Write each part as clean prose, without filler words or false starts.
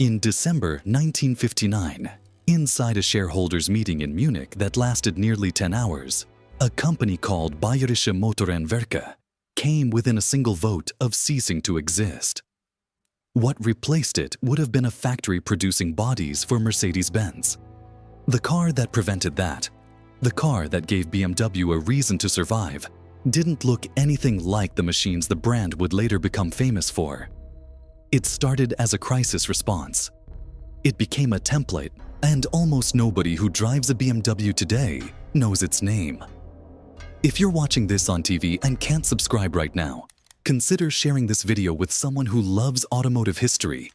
In December 1959, inside a shareholders' meeting in Munich that lasted nearly 10 hours, a company called Bayerische Motorenwerke came within a single vote of ceasing to exist. What replaced it would have been a factory producing bodies for Mercedes-Benz. The car that prevented that, the car that gave BMW a reason to survive, didn't look anything like the machines the brand would later become famous for. It started as a crisis response. It became a template, and almost nobody who drives a BMW today knows its name. If you're watching this on TV and can't subscribe right now, consider sharing this video with someone who loves automotive history.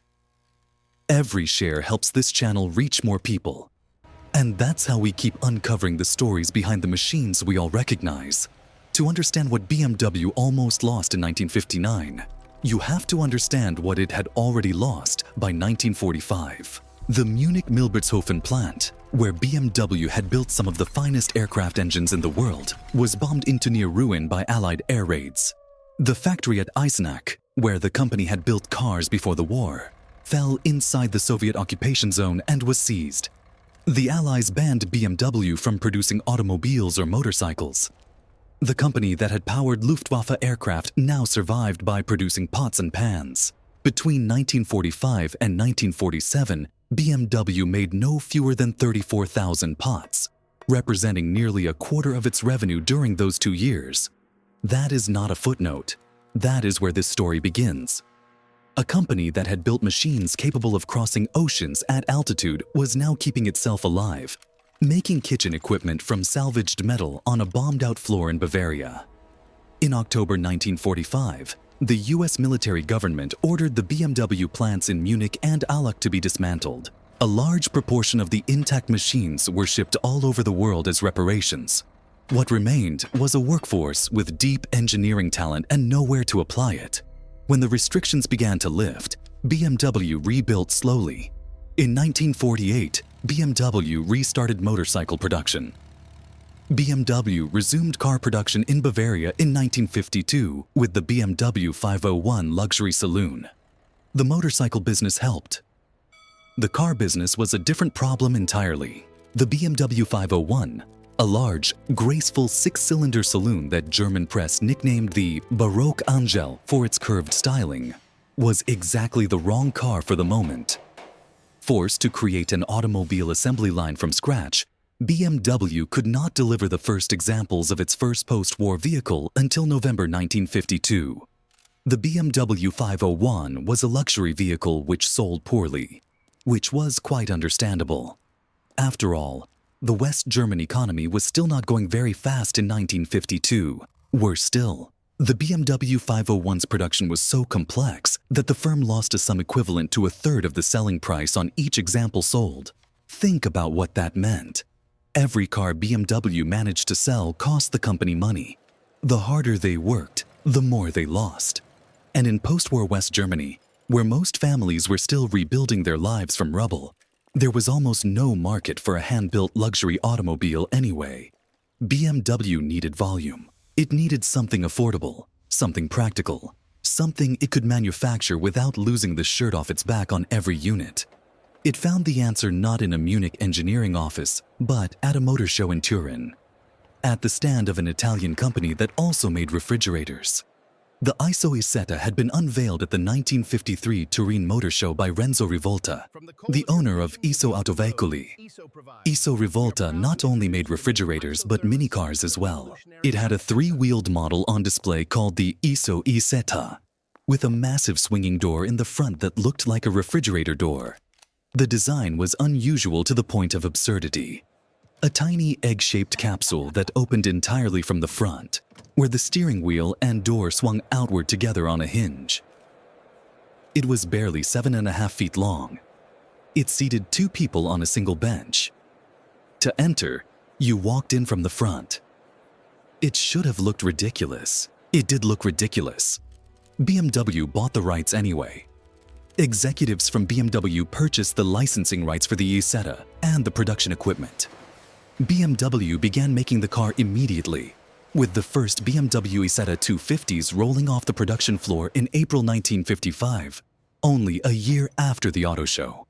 Every share helps this channel reach more people. And that's how we keep uncovering the stories behind the machines we all recognize. To understand what BMW almost lost in 1959, you have to understand what it had already lost by 1945. The Munich Milbertshofen plant, where BMW had built some of the finest aircraft engines in the world, was bombed into near ruin by Allied air raids. The factory at Eisenach, where the company had built cars before the war, fell inside the Soviet occupation zone and was seized. The Allies banned BMW from producing automobiles or motorcycles. The company that had powered Luftwaffe aircraft now survived by producing pots and pans. Between 1945 and 1947, BMW made no fewer than 34,000 pots, representing nearly a quarter of its revenue during those 2 years. That is not a footnote. That is where this story begins. A company that had built machines capable of crossing oceans at altitude was now keeping itself alive, making kitchen equipment from salvaged metal on a bombed-out floor in Bavaria. In October 1945, the US military government ordered the BMW plants in Munich and Allach to be dismantled. A large proportion of the intact machines were shipped all over the world as reparations. What remained was a workforce with deep engineering talent and nowhere to apply it. When the restrictions began to lift, BMW rebuilt slowly. In 1948, BMW restarted motorcycle production. BMW resumed car production in Bavaria in 1952 with the BMW 501 luxury saloon. The motorcycle business helped. The car business was a different problem entirely. The BMW 501, a large, graceful six-cylinder saloon that German press nicknamed the Baroque Angel for its curved styling, was exactly the wrong car for the moment. Forced to create an automobile assembly line from scratch, BMW could not deliver the first examples of its first post-war vehicle until November 1952. The BMW 501 was a luxury vehicle which sold poorly, which was quite understandable. After all, the West German economy was still not going very fast in 1952. Worse still, the BMW 501's production was so complex that the firm lost a sum equivalent to a third of the selling price on each example sold. Think about what that meant. Every car BMW managed to sell cost the company money. The harder they worked, the more they lost. And in post-war West Germany, where most families were still rebuilding their lives from rubble, there was almost no market for a hand-built luxury automobile anyway. BMW needed volume. It needed something affordable, something practical, something it could manufacture without losing the shirt off its back on every unit. It found the answer not in a Munich engineering office, but at a motor show in Turin, at the stand of an Italian company that also made refrigerators. The Isetta had been unveiled at the 1953 Turin Motor Show by Renzo Rivolta, the owner of Iso Autoveicoli. Iso Rivolta not only made refrigerators but minicars as well. It had a three-wheeled model on display called the Iso Isetta, with a massive swinging door in the front that looked like a refrigerator door. The design was unusual to the point of absurdity. A tiny egg-shaped capsule that opened entirely from the front, where the steering wheel and door swung outward together on a hinge. It was barely 7.5 feet long. It seated 2 people on a single bench. To enter, you walked in from the front. It should have looked ridiculous. It did look ridiculous. BMW bought the rights anyway. Executives from BMW purchased the licensing rights for the Isetta and the production equipment. BMW began making the car immediately, with the first BMW Isetta 250s rolling off the production floor in April 1955. only a year after the auto show.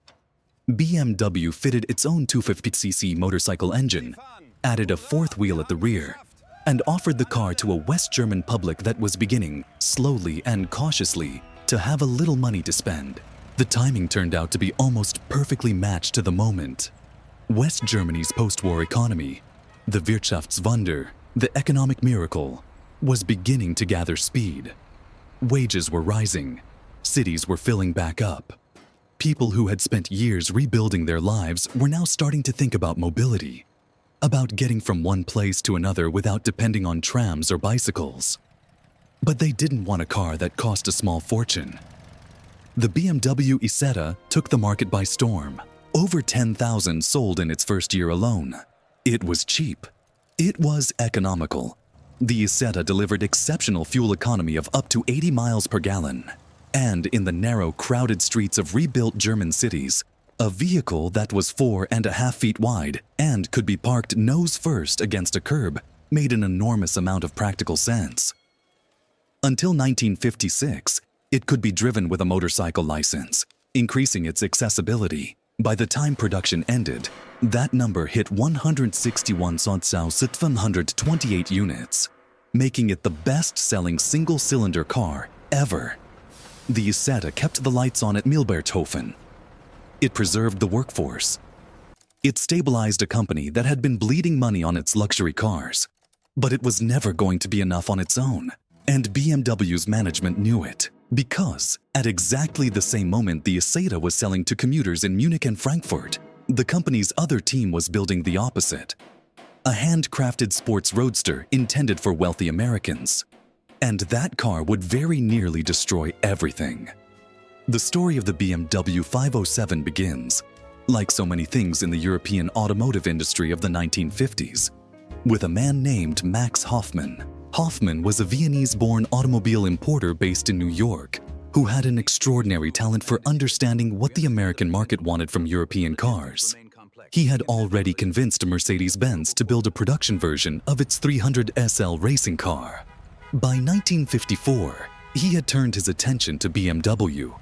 BMW fitted its own 250cc motorcycle engine, added a fourth wheel at the rear, and offered the car to a West German public that was beginning, slowly and cautiously, to have a little money to spend. The timing turned out to be almost perfectly matched to the moment. West Germany's post-war economy, the Wirtschaftswunder, the economic miracle, was beginning to gather speed. Wages were rising, cities were filling back up. People who had spent years rebuilding their lives were now starting to think about mobility, about getting from one place to another without depending on trams or bicycles. But they didn't want a car that cost a small fortune. The BMW Isetta took the market by storm. Over 10,000 sold in its first year alone. It was cheap. It was economical. The Isetta delivered exceptional fuel economy of up to 80 miles per gallon. And in the narrow, crowded streets of rebuilt German cities, a vehicle that was 4.5 feet wide and could be parked nose first against a curb made an enormous amount of practical sense. Until 1956, it could be driven with a motorcycle license, increasing its accessibility. By the time production ended, that number hit 161,728 units, making it the best-selling single-cylinder car ever. The Isetta kept the lights on at Milberthofen. It preserved the workforce. It stabilized a company that had been bleeding money on its luxury cars. But it was never going to be enough on its own. And BMW's management knew it. Because, at exactly the same moment the Isetta was selling to commuters in Munich and Frankfurt, the company's other team was building the opposite. A handcrafted sports roadster intended for wealthy Americans. And that car would very nearly destroy everything. The story of the BMW 507 begins, like so many things in the European automotive industry of the 1950s, with a man named Max Hoffmann. Hoffmann was a Viennese-born automobile importer based in New York, who had an extraordinary talent for understanding what the American market wanted from European cars. He had already convinced Mercedes-Benz to build a production version of its 300 SL racing car. By 1954, he had turned his attention to BMW.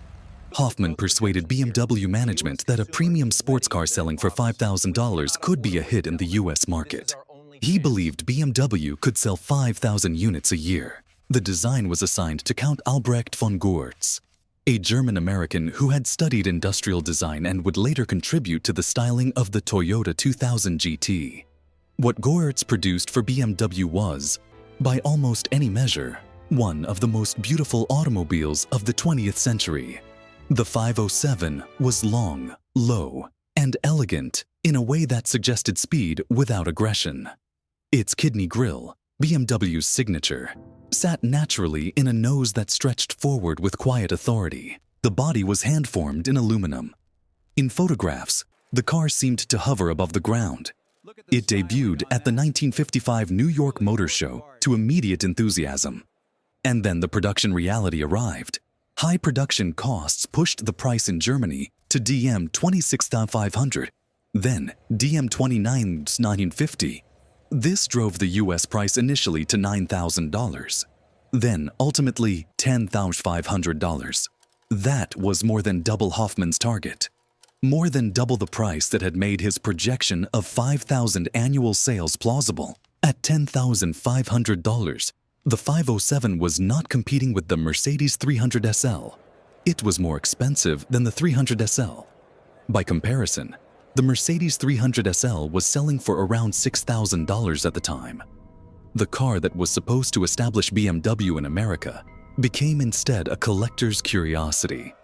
Hoffmann persuaded BMW management that a premium sports car selling for $5,000 could be a hit in the US market. He believed BMW could sell 5,000 units a year. The design was assigned to Count Albrecht von Goertz, a German-American who had studied industrial design and would later contribute to the styling of the Toyota 2000 GT. What Goertz produced for BMW was, by almost any measure, one of the most beautiful automobiles of the 20th century. The 507 was long, low, and elegant in a way that suggested speed without aggression. Its kidney grille, BMW's signature, sat naturally in a nose that stretched forward with quiet authority. The body was hand-formed in aluminum. In photographs, the car seemed to hover above the ground. It debuted at the 1955 New York Motor Show to immediate enthusiasm. And then the production reality arrived. High production costs pushed the price in Germany to DM 26,500, then DM 29,950. This drove the US price initially to $9,000, then ultimately $10,500. That was more than double Hoffmann's target. More than double the price that had made his projection of 5,000 annual sales plausible. At $10,500, the 507 was not competing with the Mercedes 300 SL. It was more expensive than the 300 SL. By comparison, the Mercedes 300 SL was selling for around $6,000 at the time. The car that was supposed to establish BMW in America became instead a collector's curiosity.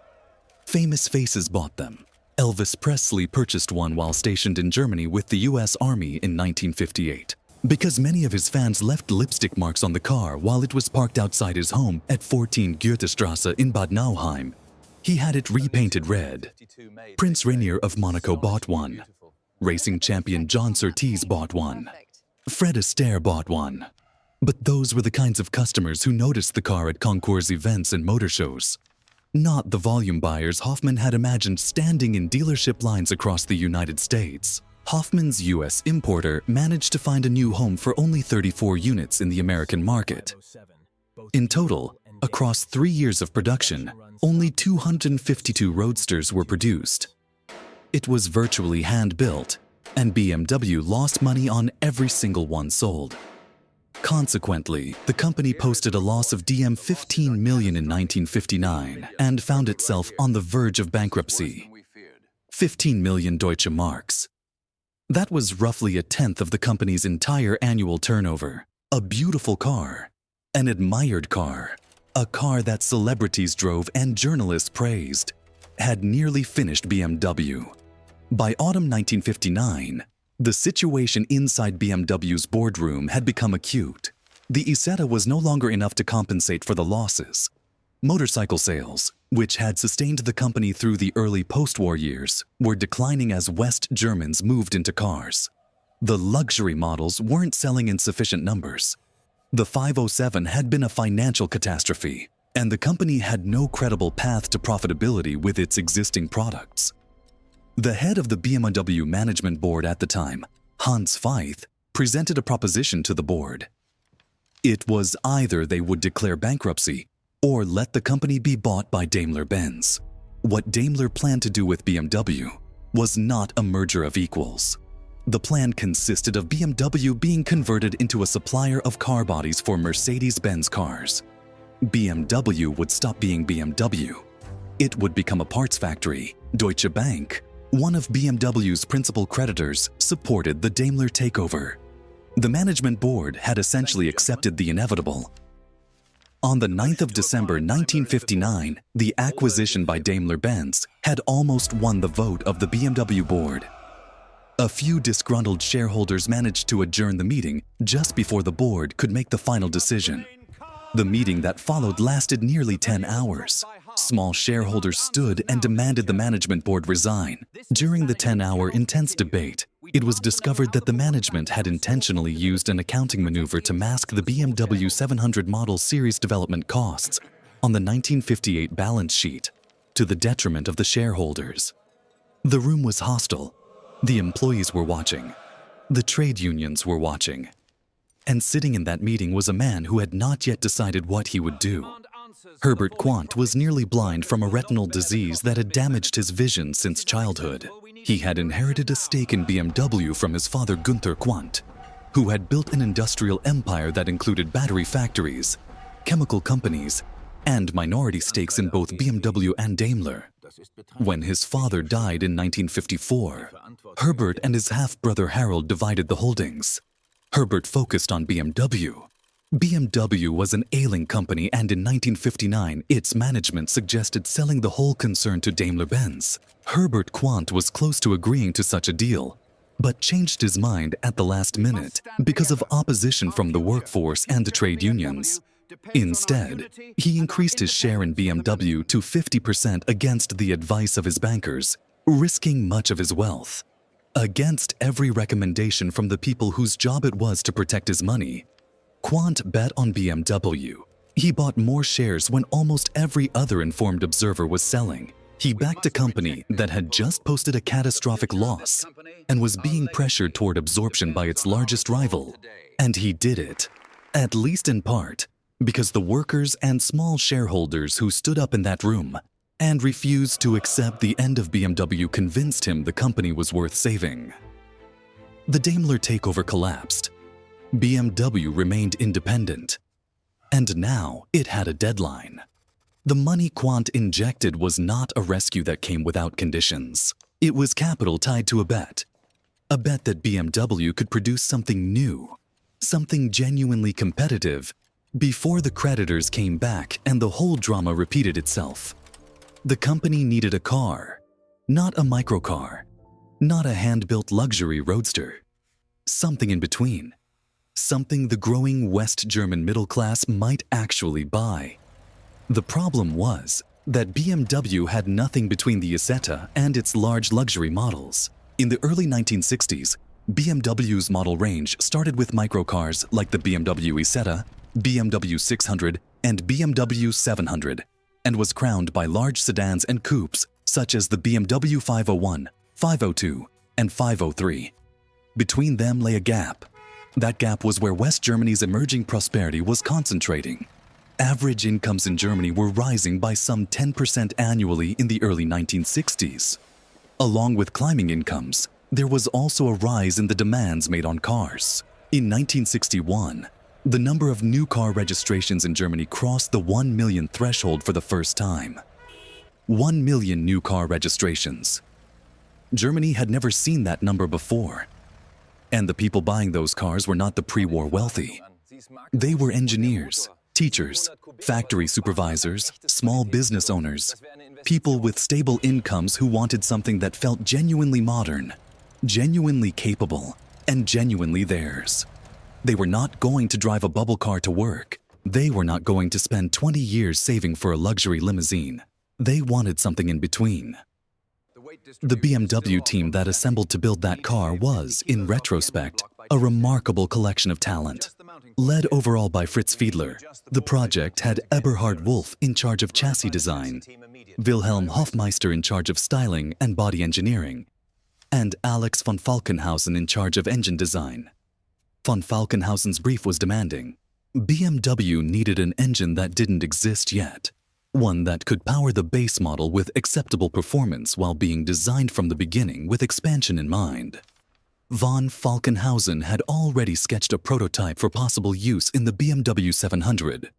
Famous faces bought them. Elvis Presley purchased one while stationed in Germany with the US Army in 1958. Because many of his fans left lipstick marks on the car while it was parked outside his home at 14 Goethestrasse in Bad Nauheim, he had it repainted red. Prince Rainier of Monaco bought one. Racing champion John Surtees bought one. Fred Astaire bought one. But those were the kinds of customers who noticed the car at concours events and motor shows. Not the volume buyers Hoffmann had imagined standing in dealership lines across the United States. Hoffmann's US importer managed to find a new home for only 34 units in the American market. In total, Across 3 years of production, only 252 Roadsters were produced. It was virtually hand-built, and BMW lost money on every single one sold. Consequently, the company posted a loss of DM 15 million in 1959 and found itself on the verge of bankruptcy. 15 million Deutsche Marks. That was roughly a tenth of the company's entire annual turnover. A beautiful car, an admired car, a car that celebrities drove and journalists praised, had nearly finished BMW. By autumn 1959, the situation inside BMW's boardroom had become acute. The Isetta was no longer enough to compensate for the losses. Motorcycle sales, which had sustained the company through the early post-war years, were declining as West Germans moved into cars. The luxury models weren't selling in sufficient numbers. The 507 had been a financial catastrophe, and the company had no credible path to profitability with its existing products. The head of the BMW management board at the time, Hans Feith, presented a proposition to the board. It was either they would declare bankruptcy or let the company be bought by Daimler-Benz. What Daimler planned to do with BMW was not a merger of equals. The plan consisted of BMW being converted into a supplier of car bodies for Mercedes-Benz cars. BMW would stop being BMW. It would become a parts factory. Deutsche Bank, one of BMW's principal creditors, supported the Daimler takeover. The management board had essentially accepted the inevitable. On the 9th of December 1959, the acquisition by Daimler-Benz had almost won the vote of the BMW board. A few disgruntled shareholders managed to adjourn the meeting just before the board could make the final decision. The meeting that followed lasted nearly 10 hours. Small shareholders stood and demanded the management board resign. During the 10-hour intense debate, it was discovered that the management had intentionally used an accounting maneuver to mask the BMW 700 model series development costs on the 1958 balance sheet, to the detriment of the shareholders. The room was hostile. The employees were watching. The trade unions were watching. And sitting in that meeting was a man who had not yet decided what he would do. Herbert Quandt was nearly blind from a retinal disease that had damaged his vision since childhood. He had inherited a stake in BMW from his father Günther Quandt, who had built an industrial empire that included battery factories, chemical companies, and minority stakes in both BMW and Daimler. When his father died in 1954, Herbert and his half-brother Harold divided the holdings. Herbert focused on BMW. BMW was an ailing company, and in 1959, its management suggested selling the whole concern to Daimler-Benz. Herbert Quandt was close to agreeing to such a deal, but changed his mind at the last minute because of opposition from the workforce and the trade unions. Instead, he increased his share in BMW to 50% against the advice of his bankers, risking much of his wealth. Against every recommendation from the people whose job it was to protect his money, Quandt bet on BMW. He bought more shares when almost every other informed observer was selling. He backed a company that had just posted a catastrophic loss and was being pressured toward absorption by its largest rival. And he did it, at least in part, because the workers and small shareholders who stood up in that room and refused to accept the end of BMW convinced him the company was worth saving. The Daimler takeover collapsed. BMW remained independent. And now it had a deadline. The money Quandt injected was not a rescue that came without conditions. It was capital tied to a bet that BMW could produce something new, something genuinely competitive, before the creditors came back and the whole drama repeated itself. The company needed a car, not a microcar, not a hand-built luxury roadster. Something in between. Something the growing West German middle class might actually buy. The problem was that BMW had nothing between the Isetta and its large luxury models. In the early 1960s, BMW's model range started with microcars like the BMW Isetta, BMW 600, and BMW 700, and was crowned by large sedans and coupes such as the BMW 501, 502, and 503. Between them lay a gap. That gap was where West Germany's emerging prosperity was concentrating. Average incomes in Germany were rising by some 10% annually in the early 1960s. Along with climbing incomes, there was also a rise in the demands made on cars. In 1961, the number of new car registrations in Germany crossed the 1 million threshold for the first time. 1 million new car registrations. Germany had never seen that number before. And the people buying those cars were not the pre-war wealthy. They were engineers, teachers, factory supervisors, small business owners, people with stable incomes who wanted something that felt genuinely modern, genuinely capable, and genuinely theirs. They were not going to drive a bubble car to work. They were not going to spend 20 years saving for a luxury limousine. They wanted something in between. The BMW team that assembled to build that car was, in retrospect, a remarkable collection of talent. Led overall by Fritz Fiedler, the project had Eberhard Wolf in charge of chassis design, Wilhelm Hofmeister in charge of styling and body engineering, and Alex von Falkenhausen in charge of engine design. Von Falkenhausen's brief was demanding. BMW needed an engine that didn't exist yet, one that could power the base model with acceptable performance while being designed from the beginning with expansion in mind. Von Falkenhausen had already sketched a prototype for possible use in the BMW 700.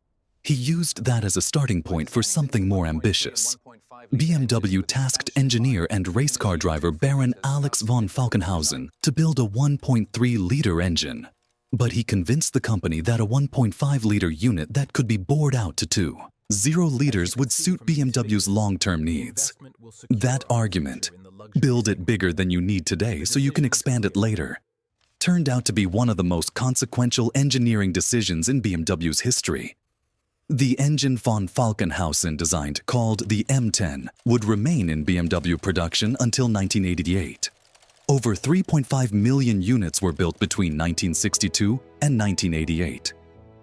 He used that as a starting point for something more ambitious. BMW tasked engineer and race car driver Baron Alex von Falkenhausen to build a 1.3-liter engine. But he convinced the company that a 1.5-liter unit that could be bored out to 2. 0 liters would suit BMW's long-term needs. That argument, build it bigger than you need today so you can expand it later, turned out to be one of the most consequential engineering decisions in BMW's history. The engine von Falkenhausen designed, called the M10, would remain in BMW production until 1988. Over 3.5 million units were built between 1962 and 1988.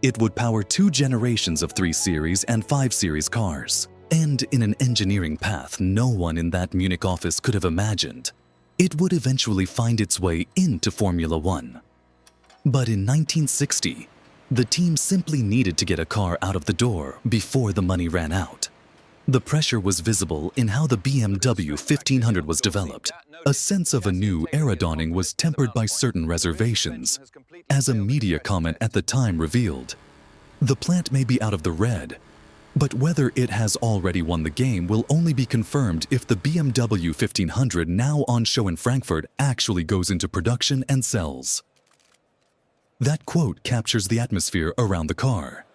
It would power 2 generations of 3 Series and 5 Series cars. And in an engineering path no one in that Munich office could have imagined, it would eventually find its way into Formula One. But in 1960, the team simply needed to get a car out of the door before the money ran out. The pressure was visible in how the BMW 1500 was developed. A sense of a new era dawning was tempered by certain reservations. As a media comment at the time revealed, the plant may be out of the red, but whether it has already won the game will only be confirmed if the BMW 1500 now on show in Frankfurt actually goes into production and sells. That quote captures the atmosphere around the car.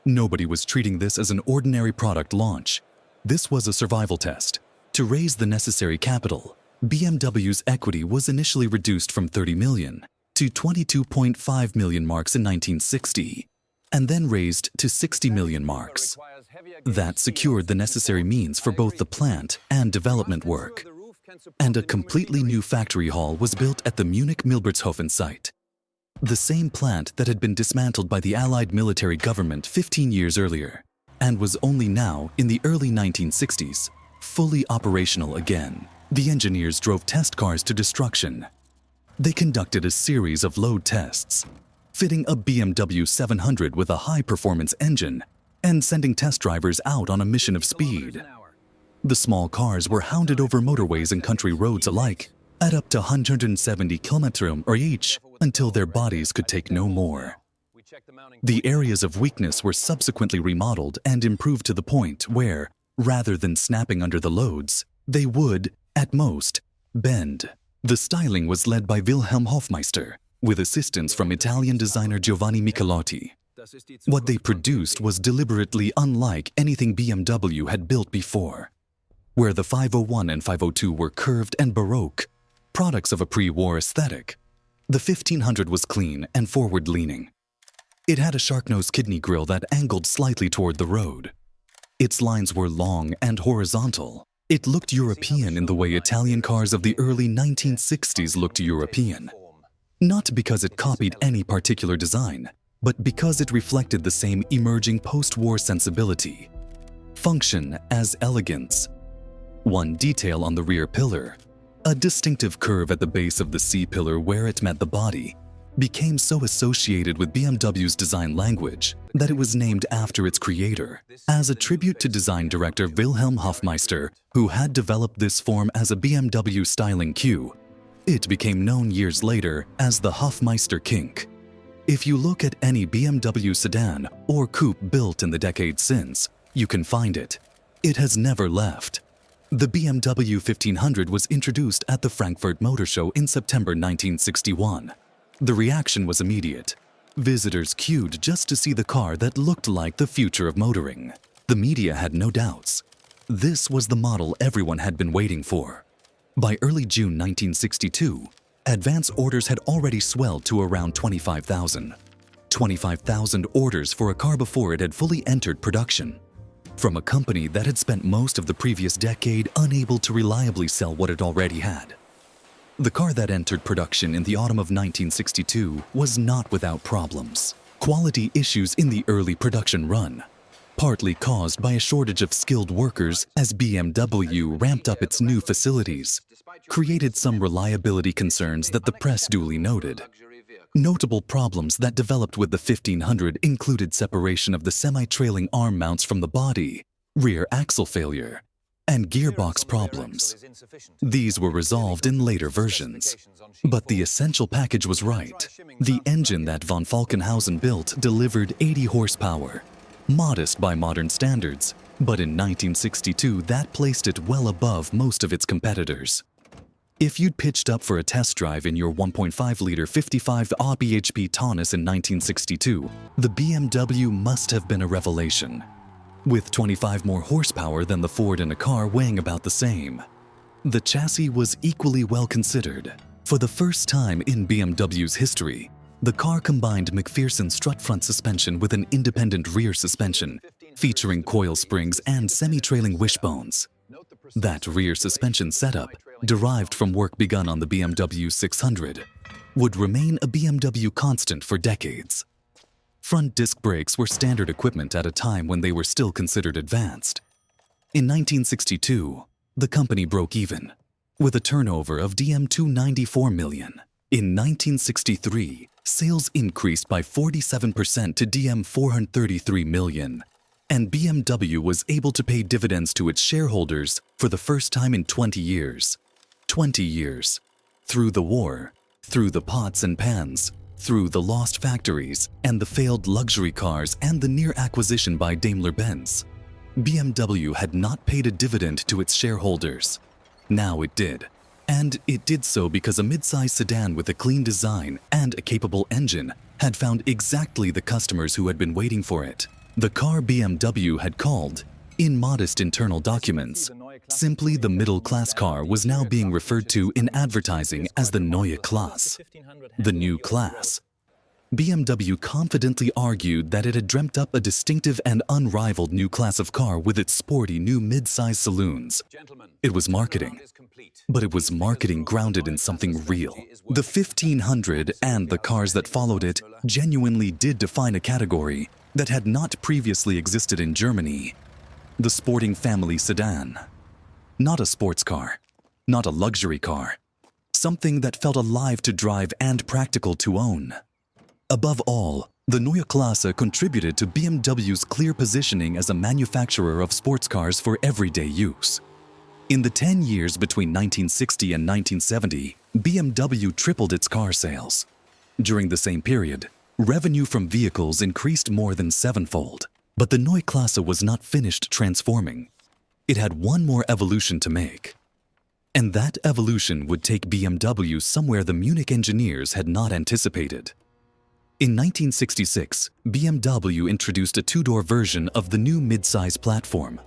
Nobody was treating this as an ordinary product launch. This was a survival test. To raise the necessary capital, BMW's equity was initially reduced from 30 million to 22.5 million marks in 1960, and then raised to 60 million marks. That secured the necessary means for both the plant and development work. And a completely new factory hall was built at the Munich Milbertshofen site. The same plant that had been dismantled by the Allied military government 15 years earlier, and was only now, in the early 1960s, fully operational again. The engineers drove test cars to destruction. They conducted a series of load tests, fitting a BMW 700 with a high-performance engine and sending test drivers out on a mission of speed. The small cars were hounded over motorways and country roads alike at up to 170 km/h until their bodies could take no more. The areas of weakness were subsequently remodeled and improved to the point where, rather than snapping under the loads, they would, at most, bend. The styling was led by Wilhelm Hofmeister, with assistance from Italian designer Giovanni Michelotti. What they produced was deliberately unlike anything BMW had built before. Where the 501 and 502 were curved and baroque, products of a pre-war aesthetic, the 1500 was clean and forward-leaning. It had a shark-nosed kidney grille that angled slightly toward the road. Its lines were long and horizontal. It looked European in the way Italian cars of the early 1960s looked European. Not because it copied any particular design, but because it reflected the same emerging post-war sensibility. Function as elegance. One detail on the rear pillar, a distinctive curve at the base of the C-pillar where it met the body, became so associated with BMW's design language that it was named after its creator, as a tribute to design director Wilhelm Hofmeister, who had developed this form as a BMW styling cue. It became known years later as the Hofmeister kink. If you look at any BMW sedan or coupe built in the decades since, you can find it. It has never left. The BMW 1500 was introduced at the Frankfurt Motor Show in September 1961. The reaction was immediate. Visitors queued just to see the car that looked like the future of motoring. The media had no doubts. This was the model everyone had been waiting for. By early June 1962, advance orders had already swelled to around 25,000. 25,000 orders for a car before it had fully entered production. From a company that had spent most of the previous decade unable to reliably sell what it already had. The car that entered production in the autumn of 1962 was not without problems. Quality issues in the early production run, partly caused by a shortage of skilled workers as BMW ramped up its new facilities, created some reliability concerns that the press duly noted. Notable problems that developed with the 1500 included separation of the semi-trailing arm mounts from the body, rear axle failure, and gearbox problems. These were resolved in later versions. But the essential package was right. The engine that von Falkenhausen built delivered 80 horsepower, modest by modern standards, but in 1962 that placed it well above most of its competitors. If you'd pitched up for a test drive in your 1.5-liter 55 bhp Taunus in 1962, the BMW must have been a revelation. With 25 more horsepower than the Ford in a car weighing about the same. The chassis was equally well considered. For the first time in BMW's history, the car combined McPherson strut front suspension with an independent rear suspension, featuring coil springs and semi-trailing wishbones. That rear suspension setup, derived from work begun on the BMW 600, would remain a BMW constant for decades. Front disc brakes were standard equipment at a time when they were still considered advanced. In 1962, the company broke even, with a turnover of $294 million. In 1963, sales increased by 47% to $433 million. And BMW was able to pay dividends to its shareholders for the first time in 20 years. 20 years. Through the war, through the pots and pans, through the lost factories and the failed luxury cars and the near acquisition by Daimler-Benz, BMW had not paid a dividend to its shareholders. Now it did. And it did so because a mid-size sedan with a clean design and a capable engine had found exactly the customers who had been waiting for it. The car BMW had called, in modest internal documents, simply the middle-class car was now being referred to in advertising as the Neue Klasse, the new class. BMW confidently argued that it had dreamt up a distinctive and unrivaled new class of car with its sporty new mid-size saloons. It was marketing, but it was marketing grounded in something real. The 1500 and the cars that followed it genuinely did define a category that had not previously existed in Germany. The sporting family sedan. Not a sports car, not a luxury car. Something that felt alive to drive and practical to own. Above all, the Neue Klasse contributed to BMW's clear positioning as a manufacturer of sports cars for everyday use. In the 10 years between 1960 and 1970, BMW tripled its car sales. During the same period, revenue from vehicles increased more than sevenfold. But the Neue Klasse was not finished transforming. It had one more evolution to make. And that evolution would take BMW somewhere the Munich engineers had not anticipated. In 1966, BMW introduced a two-door version of the new mid-size platform.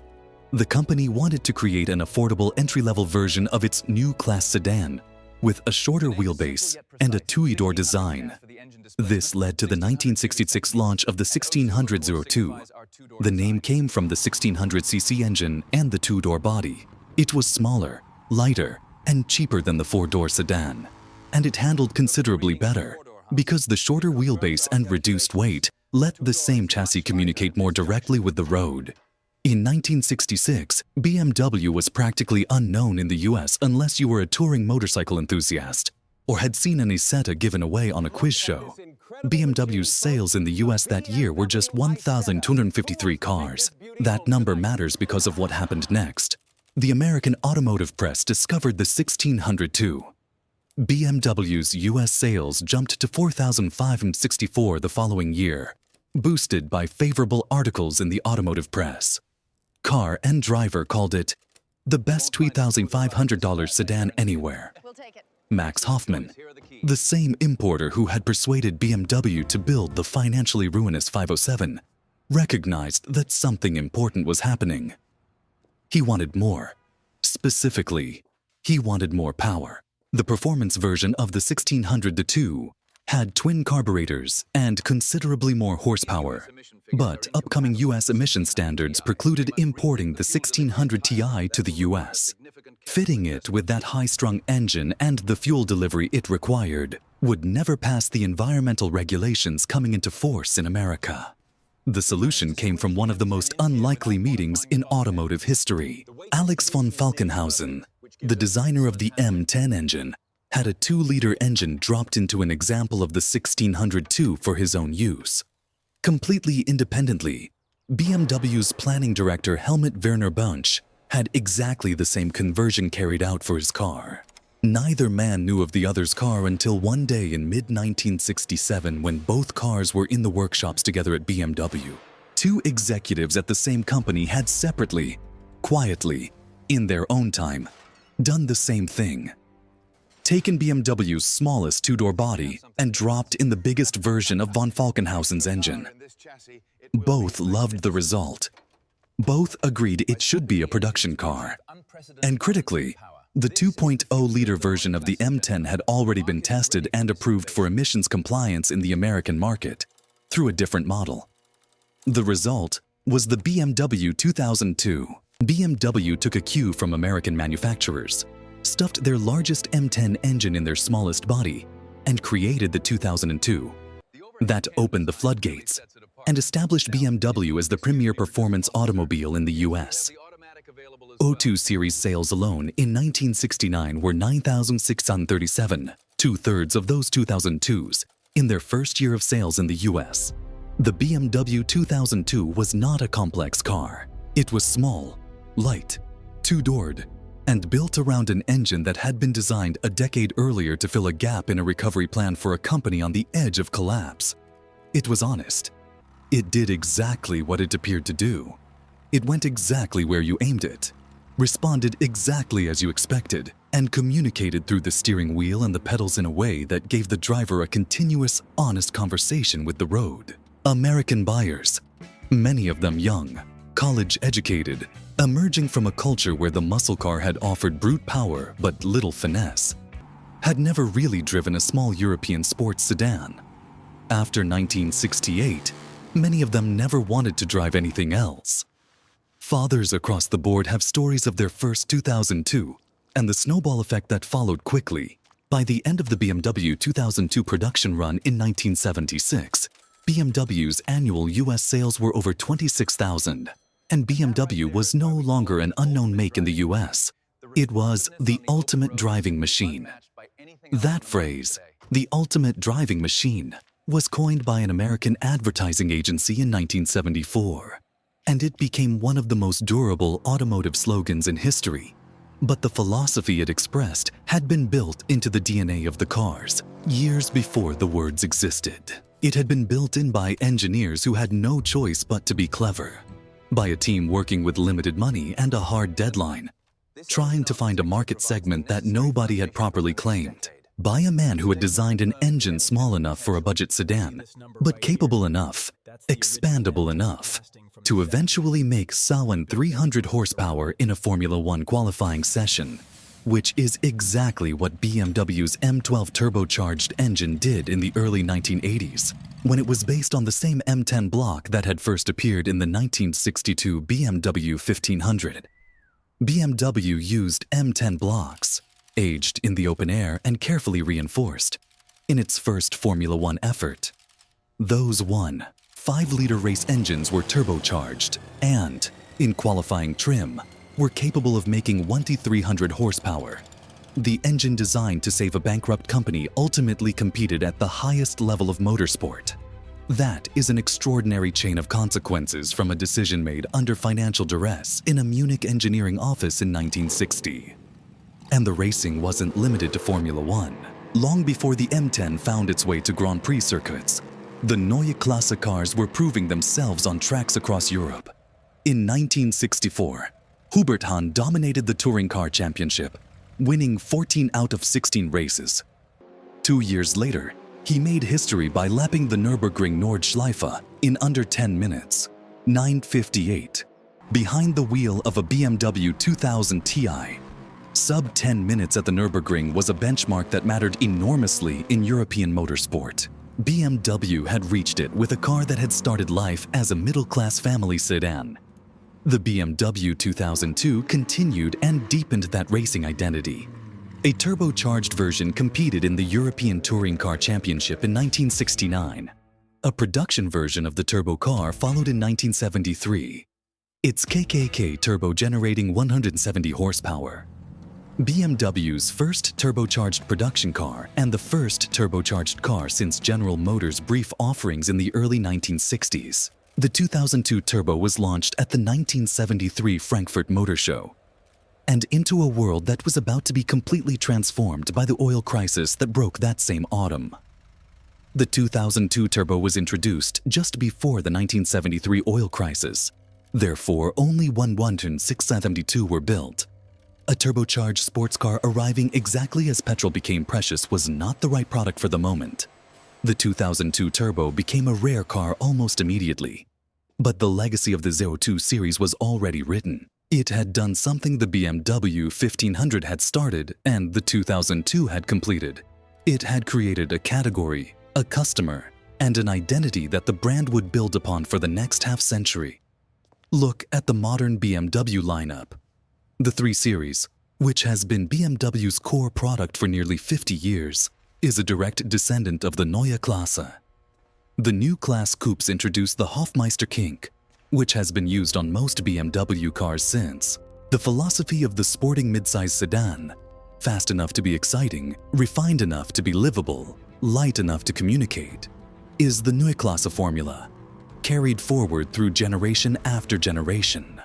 The company wanted to create an affordable entry-level version of its new class sedan, with a shorter wheelbase and a two-door design. This led to the 1966 launch of the 1600-02. The name came from the 1600cc engine and the two-door body. It was smaller, lighter, and cheaper than the four-door sedan. And it handled considerably better, because the shorter wheelbase and reduced weight let the same chassis communicate more directly with the road. In 1966, BMW was practically unknown in the US unless you were a touring motorcycle enthusiast. or had seen an Isetta given away on a quiz show. BMW's sales in the US that year were just 1,253 cars. That number matters because of what happened next. The American automotive press discovered the 1602. BMW's US sales jumped to 4,564 the following year, boosted by favorable articles in the automotive press. Car and Driver called it the best $3,500 sedan anywhere. Max Hoffman, the same importer who had persuaded BMW to build the financially ruinous 507, recognized that something important was happening. He wanted more. Specifically, he wanted more power. The performance version of the 1602 had twin carburetors and considerably more horsepower. But upcoming US emission standards precluded importing the 1600 Ti to the US. Fitting it with that high-strung engine and the fuel delivery it required would never pass the environmental regulations coming into force in America. The solution came from one of the most unlikely meetings in automotive history. Alex von Falkenhausen, the designer of the M10 engine, had a 2-liter engine dropped into an example of the 1602 for his own use. Completely independently, BMW's planning director Helmut Werner Bunch had exactly the same conversion carried out for his car. Neither man knew of the other's car until one day in mid-1967 when both cars were in the workshops together at BMW. Two executives at the same company had separately, quietly, in their own time, done the same thing. Taken BMW's smallest two-door body and dropped in the biggest version of von Falkenhausen's engine. Both loved the result. Both agreed it should be a production car. And critically, the 2.0-liter version of the M10 had already been tested and approved for emissions compliance in the American market through a different model. The result was the BMW 2002. BMW took a cue from American manufacturers, stuffed their largest M10 engine in their smallest body, and created the 2002. That opened the floodgates and established BMW as the premier performance automobile in the US. 02 series sales alone in 1969 were 9,637, two-thirds of those 2002s, in their first year of sales in the US. The BMW 2002 was not a complex car. It was small, light, two-doored, and built around an engine that had been designed a decade earlier to fill a gap in a recovery plan for a company on the edge of collapse. It was honest. It did exactly what it appeared to do. It went exactly where you aimed it, responded exactly as you expected, and communicated through the steering wheel and the pedals in a way that gave the driver a continuous, honest conversation with the road. American buyers, many of them young, college-educated, emerging from a culture where the muscle car had offered brute power but little finesse, had never really driven a small European sports sedan. After 1968, many of them never wanted to drive anything else. Fathers across the board have stories of their first 2002 and the snowball effect that followed quickly. By the end of the BMW 2002 production run in 1976, BMW's annual US sales were over 26,000, and BMW was no longer an unknown make in the US. It was the ultimate driving machine. That phrase, the ultimate driving machine, was coined by an American advertising agency in 1974, and it became one of the most durable automotive slogans in history. But the philosophy it expressed had been built into the DNA of the cars years before the words existed. It had been built in by engineers who had no choice but to be clever, by a team working with limited money and a hard deadline, trying to find a market segment that nobody had properly claimed, by a man who had designed an engine small enough for a budget sedan, but capable enough, expandable enough, to eventually make solid 300 horsepower in a Formula One qualifying session, which is exactly what BMW's M12 turbocharged engine did in the early 1980s, when it was based on the same M10 block that had first appeared in the 1962 BMW 1500. BMW used M10 blocks, aged in the open air and carefully reinforced, in its first Formula One effort. Those 5-liter race engines were turbocharged and, in qualifying trim, were capable of making 1,300 horsepower. The engine designed to save a bankrupt company ultimately competed at the highest level of motorsport. That is an extraordinary chain of consequences from a decision made under financial duress in a Munich engineering office in 1960. And the racing wasn't limited to Formula One. Long before the M10 found its way to Grand Prix circuits, the Neue Klasse cars were proving themselves on tracks across Europe. In 1964, Herbert Quandt dominated the touring car championship, winning 14 out of 16 races. 2 years later, he made history by lapping the Nürburgring Nordschleife in under 10 minutes, 9:58, behind the wheel of a BMW 2000 Ti. Sub 10 minutes at the Nürburgring was a benchmark that mattered enormously in European motorsport. BMW had reached it with a car that had started life as a middle-class family sedan. The BMW 2002 continued and deepened that racing identity. A turbocharged version competed in the European Touring Car Championship in 1969. A production version of the turbo car followed in 1973. Its KKK turbo generating 170 horsepower. BMW's first turbocharged production car and the first turbocharged car since General Motors' brief offerings in the early 1960s. The 2002 Turbo was launched at the 1973 Frankfurt Motor Show, and into a world that was about to be completely transformed by the oil crisis that broke that same autumn. The 2002 Turbo was introduced just before the 1973 oil crisis. Therefore, only 672 were built. A turbocharged sports car arriving exactly as petrol became precious was not the right product for the moment. The 2002 Turbo became a rare car almost immediately. But the legacy of the 02 series was already written. It had done something the BMW 1500 had started and the 2002 had completed. It had created a category, a customer, and an identity that the brand would build upon for the next half-century. Look at the modern BMW lineup. The 3 Series, which has been BMW's core product for nearly 50 years, is a direct descendant of the Neue Klasse. The new class coupes introduced the Hofmeister kink, which has been used on most BMW cars since. The philosophy of the sporting midsize sedan, fast enough to be exciting, refined enough to be livable, light enough to communicate, is the Neue Klasse formula, carried forward through generation after generation.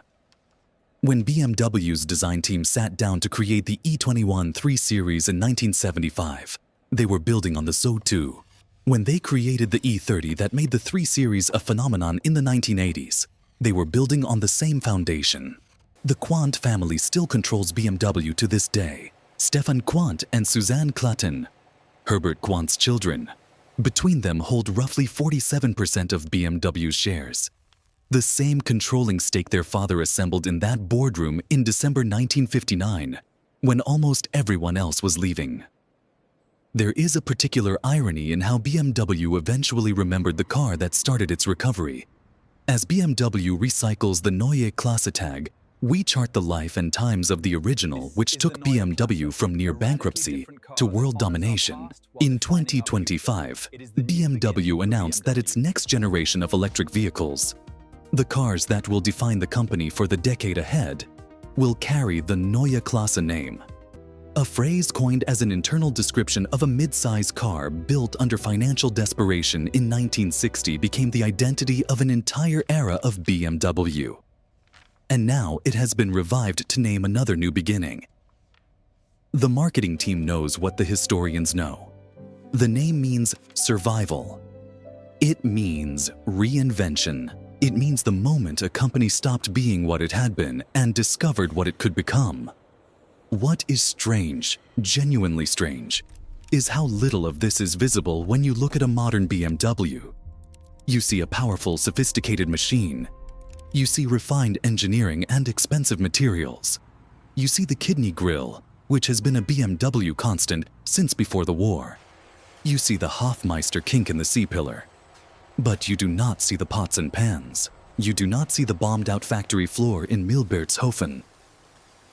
When BMW's design team sat down to create the E21 3 Series in 1975, they were building on the So2. When they created the E30 that made the 3 Series a phenomenon in the 1980s, they were building on the same foundation. The Quandt family still controls BMW to this day. Stefan Quandt and Suzanne Klatten, Herbert Quandt's children, between them hold roughly 47% of BMW's shares. The same controlling stake their father assembled in that boardroom in December 1959, when almost everyone else was leaving. There is a particular irony in how BMW eventually remembered the car that started its recovery. As BMW recycles the Neue Klasse tag, we chart the life and times of the original, which took BMW from near bankruptcy to world domination. In 2025, BMW announced that its next generation of electric vehicles, the cars that will define the company for the decade ahead, will carry the Neue Klasse name. A phrase coined as an internal description of a mid-size car built under financial desperation in 1960 became the identity of an entire era of BMW. And now it has been revived to name another new beginning. The marketing team knows what the historians know. The name means survival. It means reinvention. It means the moment a company stopped being what it had been and discovered what it could become. What is strange, genuinely strange, is how little of this is visible when you look at a modern BMW. You see a powerful, sophisticated machine. You see refined engineering and expensive materials. You see the kidney grille, which has been a BMW constant since before the war. You see the Hofmeister kink in the C-pillar. But you do not see the pots and pans. You do not see the bombed-out factory floor in Milbertshofen.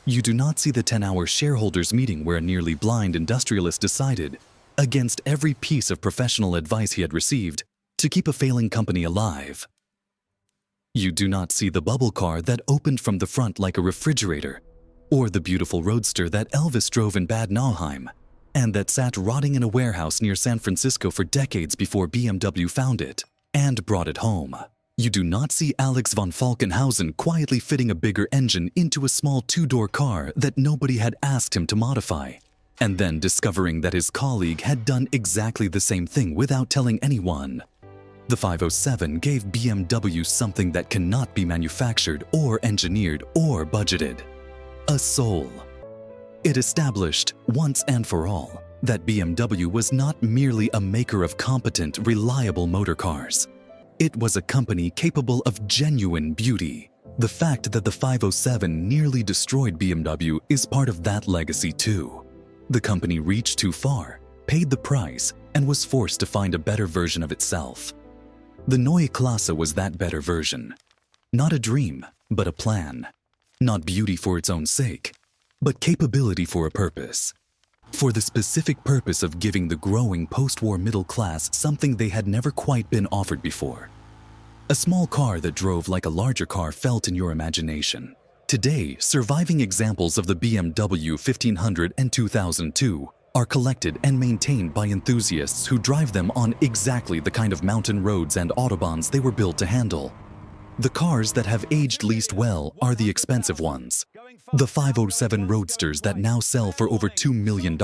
You do not see the 10-hour shareholders meeting where a nearly blind industrialist decided, against every piece of professional advice he had received, to keep a failing company alive. You do not see the bubble car that opened from the front like a refrigerator, or the beautiful roadster that Elvis drove in Bad Nauheim, and that sat rotting in a warehouse near San Francisco for decades before BMW found it and brought it home. You do not see Alex von Falkenhausen quietly fitting a bigger engine into a small two-door car that nobody had asked him to modify, and then discovering that his colleague had done exactly the same thing without telling anyone. The 507 gave BMW something that cannot be manufactured or engineered or budgeted: a soul. It established, once and for all, that BMW was not merely a maker of competent, reliable motor cars. It was a company capable of genuine beauty. The fact that the 507 nearly destroyed BMW is part of that legacy too. The company reached too far, paid the price, and was forced to find a better version of itself. The Neue Klasse was that better version. Not a dream, but a plan. Not beauty for its own sake, but capability for a purpose. For the specific purpose of giving the growing post-war middle class something they had never quite been offered before. A small car that drove like a larger car felt in your imagination. Today, surviving examples of the BMW 1500 and 2002 are collected and maintained by enthusiasts who drive them on exactly the kind of mountain roads and autobahns they were built to handle. The cars that have aged least well are the expensive ones. The 507 Roadsters that now sell for over $2 million.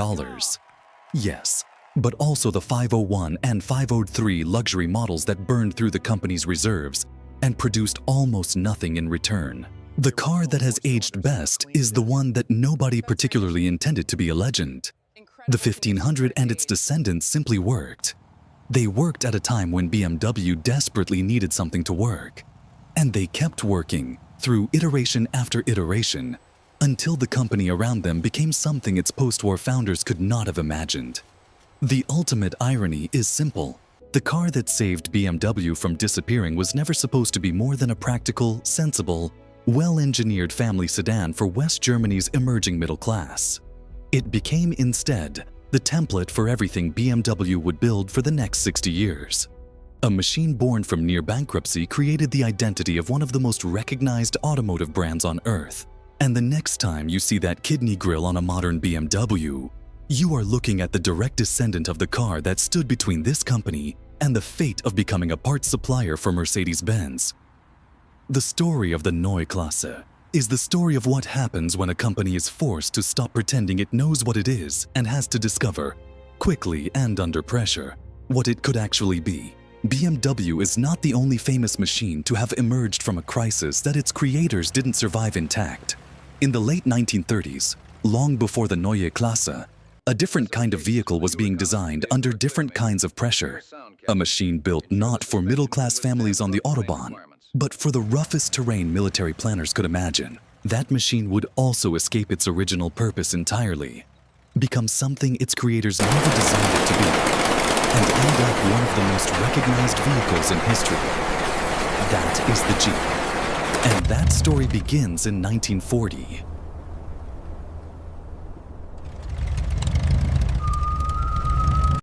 Yes, but also the 501 and 503 luxury models that burned through the company's reserves and produced almost nothing in return. The car that has aged best is the one that nobody particularly intended to be a legend. The 1500 and its descendants simply worked. They worked at a time when BMW desperately needed something to work. And they kept working, through iteration after iteration, until the company around them became something its post-war founders could not have imagined. The ultimate irony is simple. The car that saved BMW from disappearing was never supposed to be more than a practical, sensible, well-engineered family sedan for West Germany's emerging middle class. It became instead the template for everything BMW would build for the next 60 years. A machine born from near bankruptcy created the identity of one of the most recognized automotive brands on earth. And the next time you see that kidney grille on a modern BMW, you are looking at the direct descendant of the car that stood between this company and the fate of becoming a parts supplier for Mercedes-Benz. The story of the Neue Klasse is the story of what happens when a company is forced to stop pretending it knows what it is and has to discover, quickly and under pressure, what it could actually be. BMW is not the only famous machine to have emerged from a crisis that its creators didn't survive intact. In the late 1930s, long before the Neue Klasse, a different kind of vehicle was being designed under different kinds of pressure. A machine built not for middle-class families on the Autobahn, but for the roughest terrain military planners could imagine. That machine would also escape its original purpose entirely, become something its creators never designed it to be, and end up one of the most recognized vehicles in history. That is the Jeep. And that story begins in 1940.